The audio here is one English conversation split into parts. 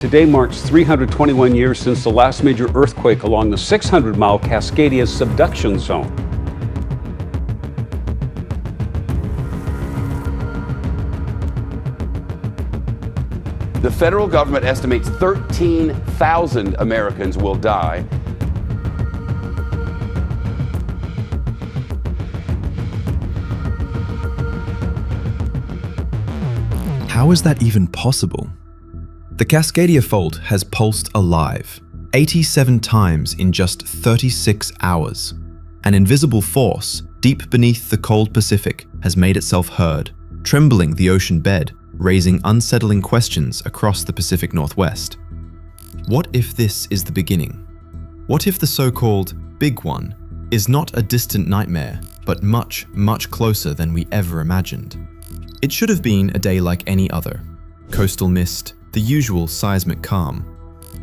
Today marks 321 years since the last major earthquake along the 600-mile Cascadia Subduction Zone. The federal government estimates 13,000 Americans will die. How is that even possible? The Cascadia Fault has pulsed alive 87 times in just 36 hours. An invisible force deep beneath the cold Pacific has made itself heard, trembling the ocean bed, raising unsettling questions across the Pacific Northwest. What if this is the beginning? What if the so-called Big One is not a distant nightmare, but much, much closer than we ever imagined? It should have been a day like any other. Coastal mist, the usual seismic calm.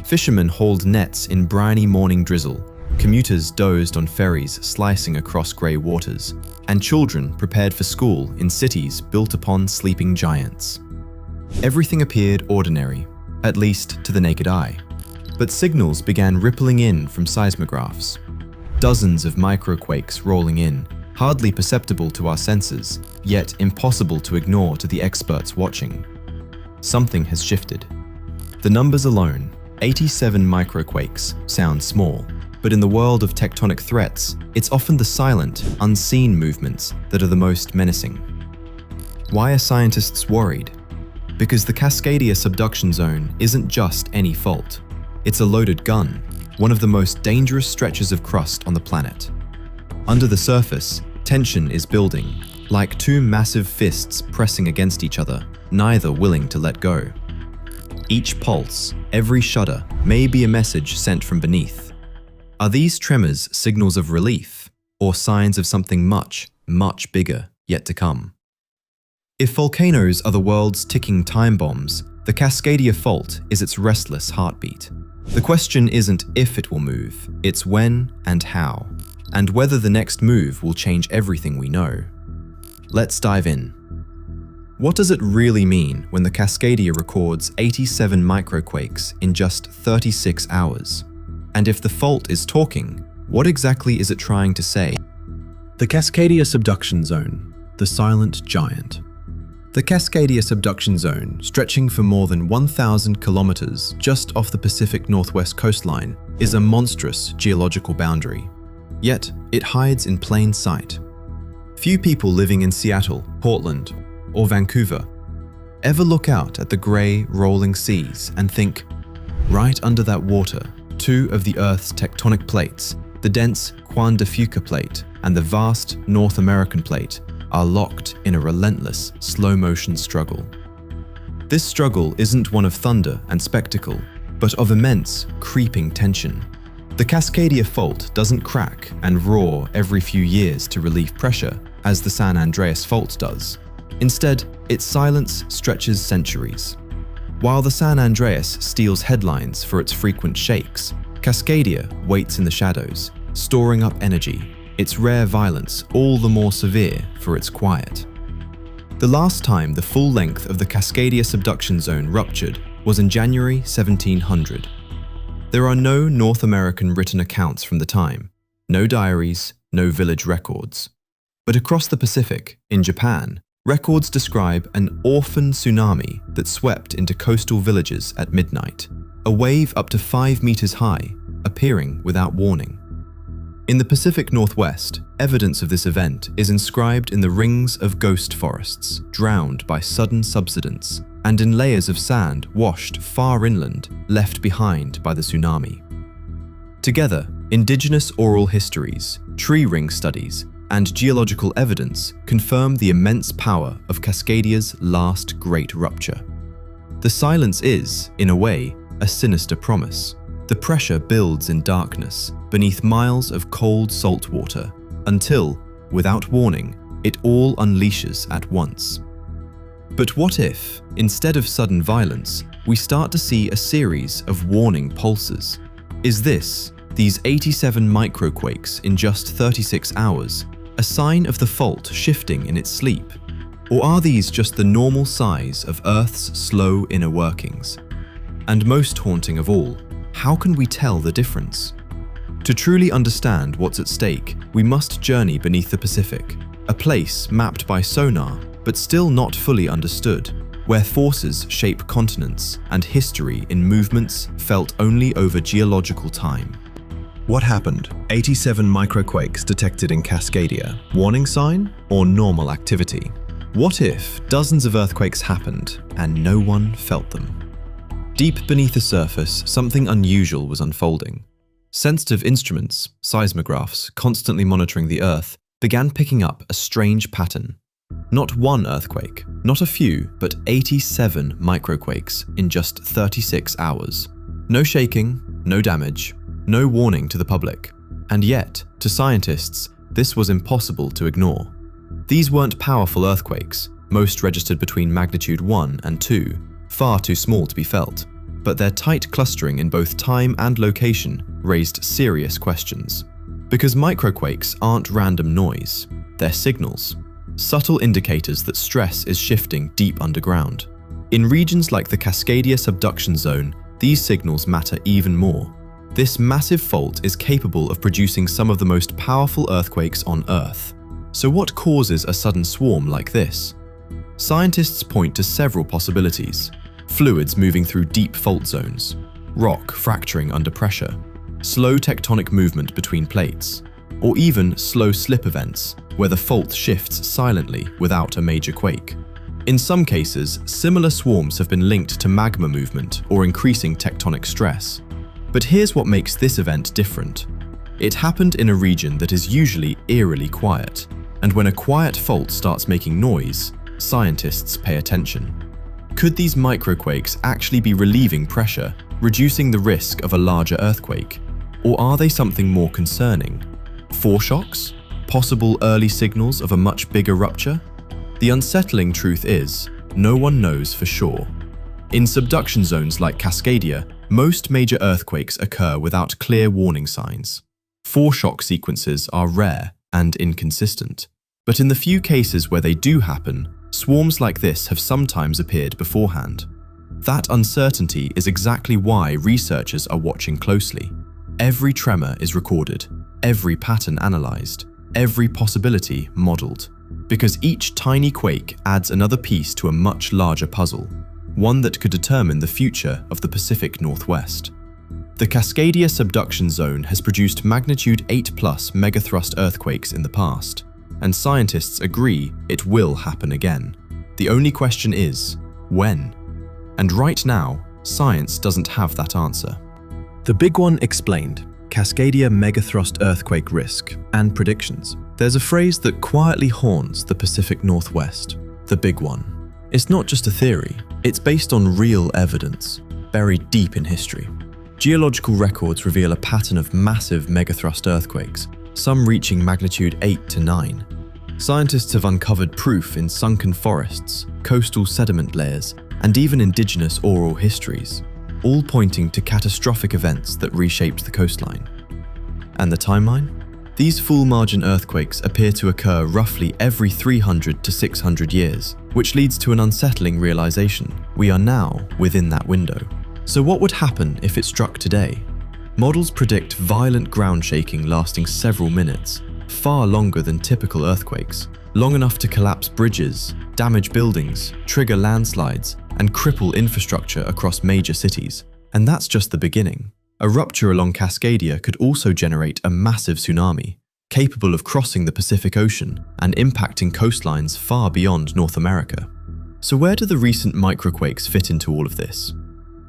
Fishermen hauled nets in briny morning drizzle. Commuters dozed on ferries slicing across grey waters. And children prepared for school in cities built upon sleeping giants. Everything appeared ordinary, at least to the naked eye. But signals began rippling in from seismographs. Dozens of microquakes rolling in, hardly perceptible to our senses, yet impossible to ignore to the experts watching. Something has shifted. The numbers alone, 87 microquakes, sound small, but in the world of tectonic threats, it's often the silent, unseen movements that are the most menacing. Why are scientists worried? Because the Cascadia Subduction Zone isn't just any fault. It's a loaded gun, one of the most dangerous stretches of crust on the planet. Under the surface, tension is building, like two massive fists pressing against each other, neither willing to let go. Each pulse, every shudder, may be a message sent from beneath. Are these tremors signals of relief, or signs of something much, much bigger yet to come? If volcanoes are the world's ticking time bombs, the Cascadia Fault is its restless heartbeat. The question isn't if it will move, it's when and how, and whether the next move will change everything we know. Let's dive in. What does it really mean when the Cascadia records 87 microquakes in just 36 hours? And if the fault is talking, what exactly is it trying to say? The Cascadia Subduction Zone, the silent giant. The Cascadia Subduction Zone, stretching for more than 1,000 kilometers just off the Pacific Northwest coastline, is a monstrous geological boundary. Yet, it hides in plain sight. Few people living in Seattle, Portland, or Vancouver ever look out at the grey, rolling seas and think, right under that water, two of the Earth's tectonic plates, the dense Juan de Fuca plate and the vast North American plate, are locked in a relentless, slow-motion struggle. This struggle isn't one of thunder and spectacle, but of immense, creeping tension. The Cascadia Fault doesn't crack and roar every few years to relieve pressure, as the San Andreas Fault does. Instead, its silence stretches centuries. While the San Andreas steals headlines for its frequent shakes, Cascadia waits in the shadows, storing up energy, its rare violence all the more severe for its quiet. The last time the full length of the Cascadia Subduction Zone ruptured was in January 1700. There are no North American written accounts from the time, no diaries, no village records. But across the Pacific, in Japan, records describe an orphan tsunami that swept into coastal villages at midnight, a wave up to 5 meters high, appearing without warning. In the Pacific Northwest, evidence of this event is inscribed in the rings of ghost forests, drowned by sudden subsidence, and in layers of sand washed far inland, left behind by the tsunami. Together, indigenous oral histories, tree ring studies, and geological evidence confirm the immense power of Cascadia's last great rupture. The silence is, in a way, a sinister promise. The pressure builds in darkness, beneath miles of cold salt water, until, without warning, it all unleashes at once. But what if, instead of sudden violence, we start to see a series of warning pulses? Is this, these 87 microquakes in just 36 hours, a sign of the fault shifting in its sleep? Or are these just the normal size of Earth's slow inner workings? And most haunting of all, how can we tell the difference? To truly understand what's at stake, we must journey beneath the Pacific, a place mapped by sonar, but still not fully understood, where forces shape continents and history in movements felt only over geological time. What happened? 87 microquakes detected in Cascadia. Warning sign or normal activity? What if dozens of earthquakes happened and no one felt them? Deep beneath the surface, something unusual was unfolding. Sensitive instruments, seismographs, constantly monitoring the Earth, began picking up a strange pattern. Not one earthquake, not a few, but 87 microquakes in just 36 hours. No shaking, no damage, no warning to the public. And yet, to scientists, this was impossible to ignore. These weren't powerful earthquakes, most registered between magnitude 1 and 2, far too small to be felt. But their tight clustering in both time and location raised serious questions. Because microquakes aren't random noise, they're signals. Subtle indicators that stress is shifting deep underground. In regions like the Cascadia Subduction Zone, these signals matter even more. This massive fault is capable of producing some of the most powerful earthquakes on Earth. So what causes a sudden swarm like this? Scientists point to several possibilities. Fluids moving through deep fault zones, rock fracturing under pressure, slow tectonic movement between plates, or even slow slip events where the fault shifts silently without a major quake. In some cases, similar swarms have been linked to magma movement or increasing tectonic stress. But here's what makes this event different. It happened in a region that is usually eerily quiet, and when a quiet fault starts making noise, scientists pay attention. Could these microquakes actually be relieving pressure, reducing the risk of a larger earthquake? Or are they something more concerning? Foreshocks? Possible early signals of a much bigger rupture? The unsettling truth is, no one knows for sure. In subduction zones like Cascadia, most major earthquakes occur without clear warning signs. Foreshock sequences are rare and inconsistent. But in the few cases where they do happen, swarms like this have sometimes appeared beforehand. That uncertainty is exactly why researchers are watching closely. Every tremor is recorded, every pattern analyzed, every possibility modeled. Because each tiny quake adds another piece to a much larger puzzle, one that could determine the future of the Pacific Northwest. The Cascadia Subduction Zone has produced magnitude 8+ megathrust earthquakes in the past, and scientists agree it will happen again. The only question is, when? And right now, science doesn't have that answer. The Big One explained, Cascadia megathrust earthquake risk and predictions. There's a phrase that quietly haunts the Pacific Northwest, the Big One. It's not just a theory, it's based on real evidence, buried deep in history. Geological records reveal a pattern of massive megathrust earthquakes, some reaching magnitude 8 to 9. Scientists have uncovered proof in sunken forests, coastal sediment layers, and even indigenous oral histories, all pointing to catastrophic events that reshaped the coastline. And the timeline? These full-margin earthquakes appear to occur roughly every 300 to 600 years, which leads to an unsettling realization: we are now within that window. So what would happen if it struck today? Models predict violent ground shaking lasting several minutes, far longer than typical earthquakes, long enough to collapse bridges, damage buildings, trigger landslides, and cripple infrastructure across major cities. And that's just the beginning. A rupture along Cascadia could also generate a massive tsunami, capable of crossing the Pacific Ocean and impacting coastlines far beyond North America. So where do the recent microquakes fit into all of this?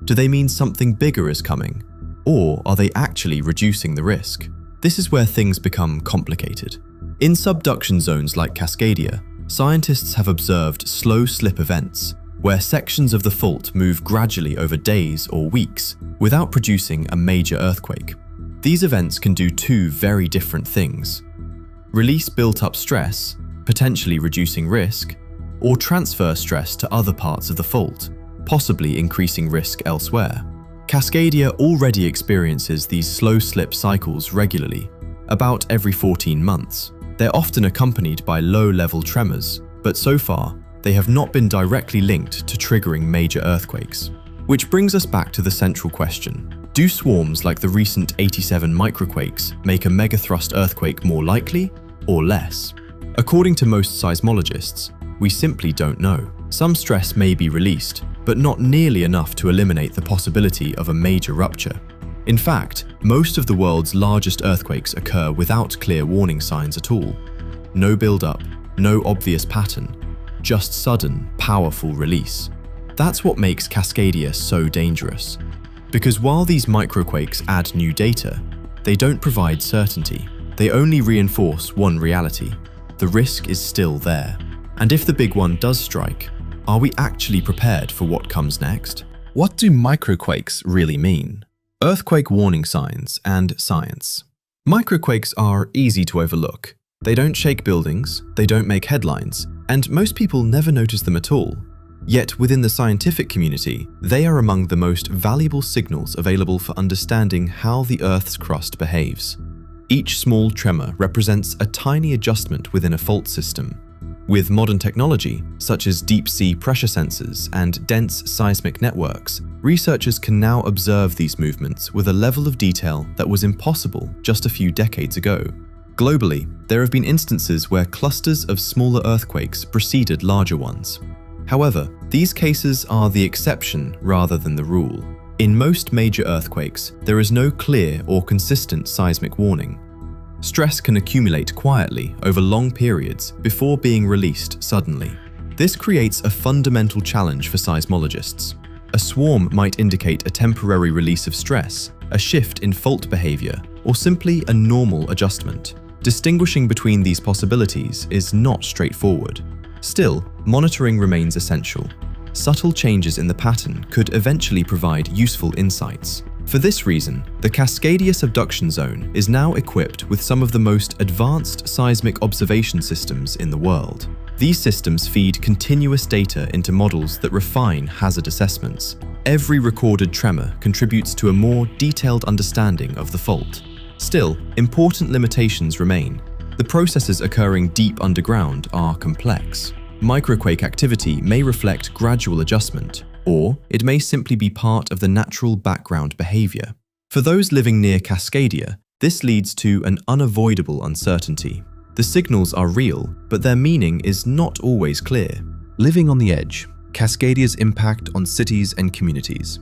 Do they mean something bigger is coming? Or are they actually reducing the risk? This is where things become complicated. In subduction zones like Cascadia, scientists have observed slow slip events, where sections of the fault move gradually over days or weeks without producing a major earthquake. These events can do two very different things: release built-up stress, potentially reducing risk, or transfer stress to other parts of the fault, possibly increasing risk elsewhere. Cascadia already experiences these slow slip cycles regularly, about every 14 months. They're often accompanied by low-level tremors, but so far, they have not been directly linked to triggering major earthquakes. Which brings us back to the central question. Do swarms like the recent 87 microquakes make a megathrust earthquake more likely or less? According to most seismologists, we simply don't know. Some stress may be released, but not nearly enough to eliminate the possibility of a major rupture. In fact, most of the world's largest earthquakes occur without clear warning signs at all. No build-up, no obvious pattern, just sudden, powerful release. That's what makes Cascadia so dangerous. Because while these microquakes add new data, they don't provide certainty. They only reinforce one reality. The risk is still there. And if the big one does strike, are we actually prepared for what comes next? What do microquakes really mean? Earthquake warning signs and science. Microquakes are easy to overlook. They don't shake buildings, they don't make headlines, and most people never notice them at all. Yet within the scientific community, they are among the most valuable signals available for understanding how the Earth's crust behaves. Each small tremor represents a tiny adjustment within a fault system. With modern technology, such as deep-sea pressure sensors and dense seismic networks, researchers can now observe these movements with a level of detail that was impossible just a few decades ago. Globally, there have been instances where clusters of smaller earthquakes preceded larger ones. However, these cases are the exception rather than the rule. In most major earthquakes, there is no clear or consistent seismic warning. Stress can accumulate quietly over long periods before being released suddenly. This creates a fundamental challenge for seismologists. A swarm might indicate a temporary release of stress, a shift in fault behavior, or simply a normal adjustment. Distinguishing between these possibilities is not straightforward. Still, monitoring remains essential. Subtle changes in the pattern could eventually provide useful insights. For this reason, the Cascadia Subduction Zone is now equipped with some of the most advanced seismic observation systems in the world. These systems feed continuous data into models that refine hazard assessments. Every recorded tremor contributes to a more detailed understanding of the fault. Still, important limitations remain. The processes occurring deep underground are complex. Microquake activity may reflect gradual adjustment, or it may simply be part of the natural background behavior. For those living near Cascadia, this leads to an unavoidable uncertainty. The signals are real, but their meaning is not always clear. Living on the edge, Cascadia's impact on cities and communities.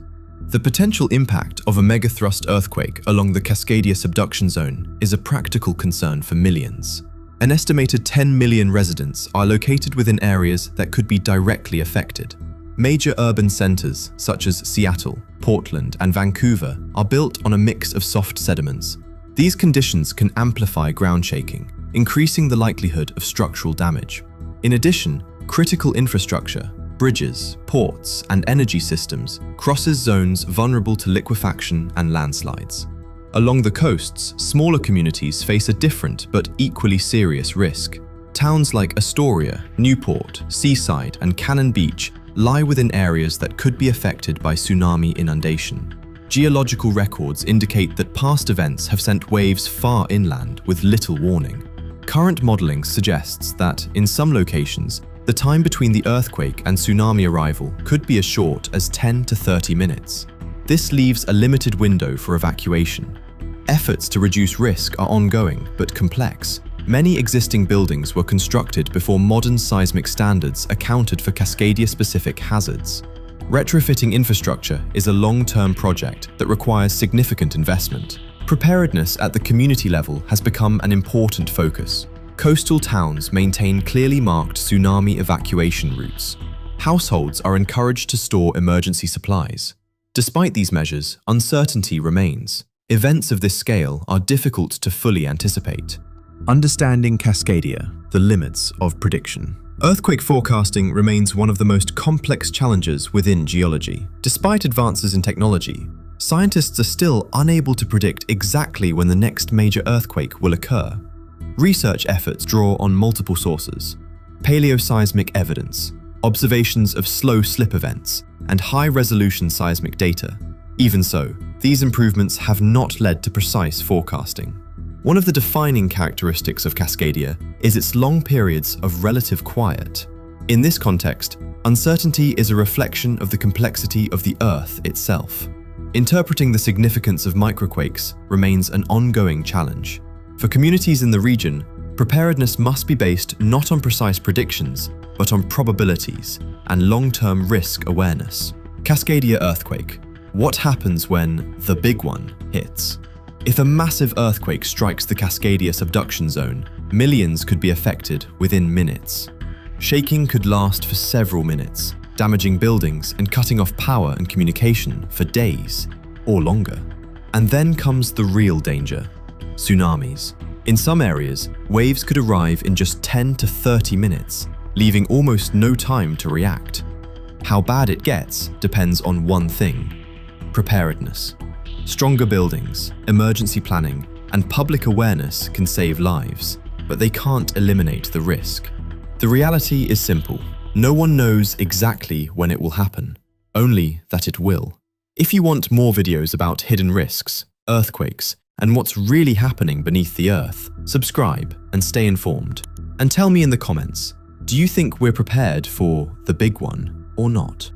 The potential impact of a megathrust earthquake along the Cascadia Subduction Zone is a practical concern for millions. An estimated 10 million residents are located within areas that could be directly affected. Major urban centers such as Seattle, Portland, and Vancouver are built on a mix of soft sediments. These conditions can amplify ground shaking, increasing the likelihood of structural damage. In addition, critical infrastructure, bridges, ports, and energy systems crosses zones vulnerable to liquefaction and landslides. Along the coasts, smaller communities face a different but equally serious risk. Towns like Astoria, Newport, Seaside, and Cannon Beach lie within areas that could be affected by tsunami inundation. Geological records indicate that past events have sent waves far inland with little warning. Current modeling suggests that, in some locations, the time between the earthquake and tsunami arrival could be as short as 10 to 30 minutes. This leaves a limited window for evacuation. Efforts to reduce risk are ongoing but complex. Many existing buildings were constructed before modern seismic standards accounted for Cascadia-specific hazards. Retrofitting infrastructure is a long-term project that requires significant investment. Preparedness at the community level has become an important focus. Coastal towns maintain clearly marked tsunami evacuation routes. Households are encouraged to store emergency supplies. Despite these measures, uncertainty remains. Events of this scale are difficult to fully anticipate. Understanding Cascadia, the limits of prediction. Earthquake forecasting remains one of the most complex challenges within geology. Despite advances in technology, scientists are still unable to predict exactly when the next major earthquake will occur. Research efforts draw on multiple sources: paleoseismic evidence, observations of slow slip events, and high-resolution seismic data. Even so, these improvements have not led to precise forecasting. One of the defining characteristics of Cascadia is its long periods of relative quiet. In this context, uncertainty is a reflection of the complexity of the Earth itself. Interpreting the significance of microquakes remains an ongoing challenge. For communities in the region, preparedness must be based not on precise predictions, but on probabilities and long-term risk awareness. Cascadia earthquake. What happens when the big one hits? If a massive earthquake strikes the Cascadia Subduction Zone, millions could be affected within minutes. Shaking could last for several minutes, damaging buildings and cutting off power and communication for days or longer. And then comes the real danger: tsunamis. In some areas, waves could arrive in just 10 to 30 minutes, leaving almost no time to react. How bad it gets depends on one thing: preparedness. Stronger buildings, emergency planning, and public awareness can save lives, but they can't eliminate the risk. The reality is simple. No one knows exactly when it will happen, only that it will. If you want more videos about hidden risks, earthquakes, and what's really happening beneath the earth, subscribe and stay informed. And tell me in the comments, do you think we're prepared for the big one or not?